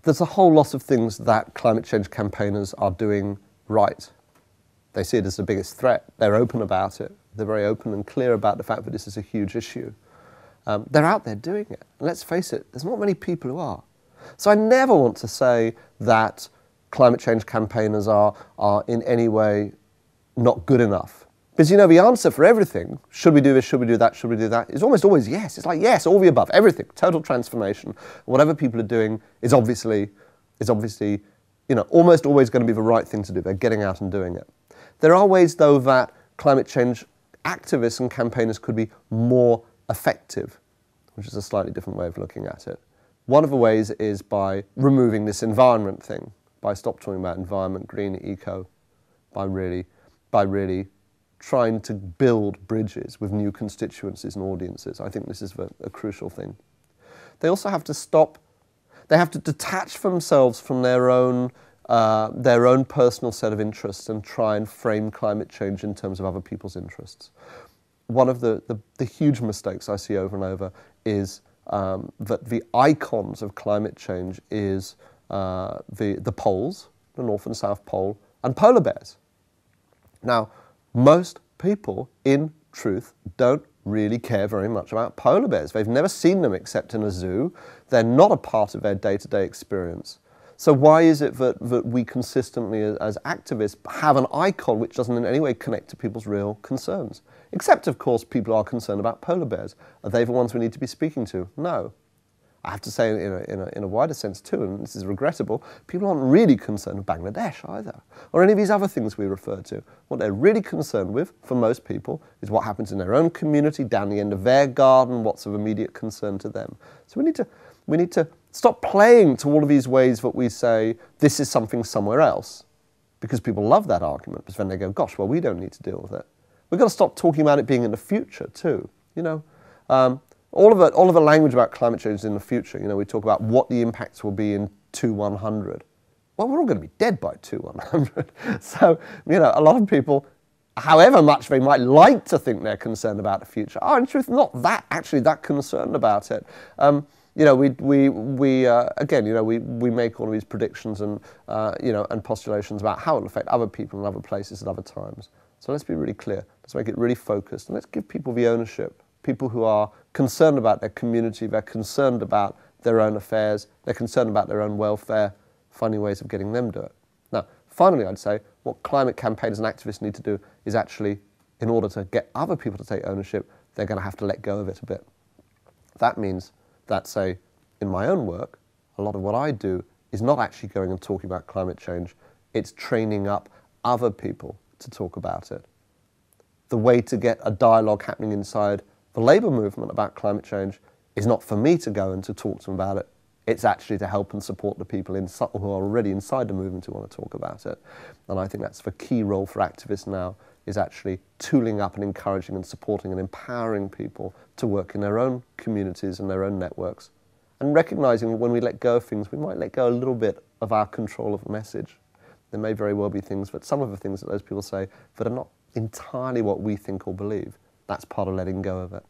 there's a whole lot of things that climate change campaigners are doing right. They see it as the biggest threat. They're open about it. They're very open and clear about the fact that this is a huge issue. They're out there doing it. And let's face it, there's not many people who are. So I never want to say that climate change campaigners are in any way not good enough. Because, you know, the answer for everything, should we do this, should we do that, should we do that, is almost always yes. It's like, yes, all the above, everything, total transformation. Whatever people are doing is obviously, you know, almost always going to be the right thing to do. They're getting out and doing it. There are ways, though, that climate change activists and campaigners could be more effective, which is a slightly different way of looking at it. One of the ways is by removing this environment thing, by stop talking about environment, green, eco, by really trying to build bridges with new constituencies and audiences. I think this is a crucial thing. They also have to stop, they have to detach themselves from their own personal set of interests and try and frame climate change in terms of other people's interests. One of the huge mistakes I see over and over is that the icons of climate change is the poles, the North and South Pole, and polar bears. Now, most people, in truth, don't really care very much about polar bears. They've never seen them except in a zoo. They're not a part of their day-to-day experience. So why is it that we consistently, as activists, have an icon which doesn't in any way connect to people's real concerns? Except, of course, people are concerned about polar bears. Are they the ones we need to be speaking to? No. I have to say, in a wider sense too, and this is regrettable, people aren't really concerned with Bangladesh either, or any of these other things we refer to. What they're really concerned with, for most people, is what happens in their own community, down the end of their garden, what's of immediate concern to them. So we need to stop playing to all of these ways that we say, this is something somewhere else, because people love that argument, because then they go, gosh, well, we don't need to deal with it. We've got to stop talking about it being in the future too, you know. All of the language about climate change is in the future. You know, we talk about what the impacts will be in 2100. Well, we're all going to be dead by 2100. So, you know, a lot of people, however much they might like to think they're concerned about the future, are in truth not actually that concerned about it. You know, again, you know, we make all of these predictions and you know, and postulations about how it will affect other people in other places at other times. So let's be really clear. Let's make it really focused, and let's give people the ownership. People who are concerned about their community, they're concerned about their own affairs, they're concerned about their own welfare, finding ways of getting them to do it. Now, finally, I'd say what climate campaigners and activists need to do is actually, in order to get other people to take ownership, they're going to have to let go of it a bit. That means that, say, in my own work, a lot of what I do is not actually going and talking about climate change, it's training up other people to talk about it. The way to get a dialogue happening inside the labour movement about climate change is not for me to go and to talk to them about it. It's actually to help and support the people who are already inside the movement who want to talk about it. And I think that's the key role for activists now, is actually tooling up and encouraging and supporting and empowering people to work in their own communities and their own networks. And recognising when we let go of things, we might let go a little bit of our control of the message. There may very well be things, but some of the things that those people say that are not entirely what we think or believe. That's part of letting go of it.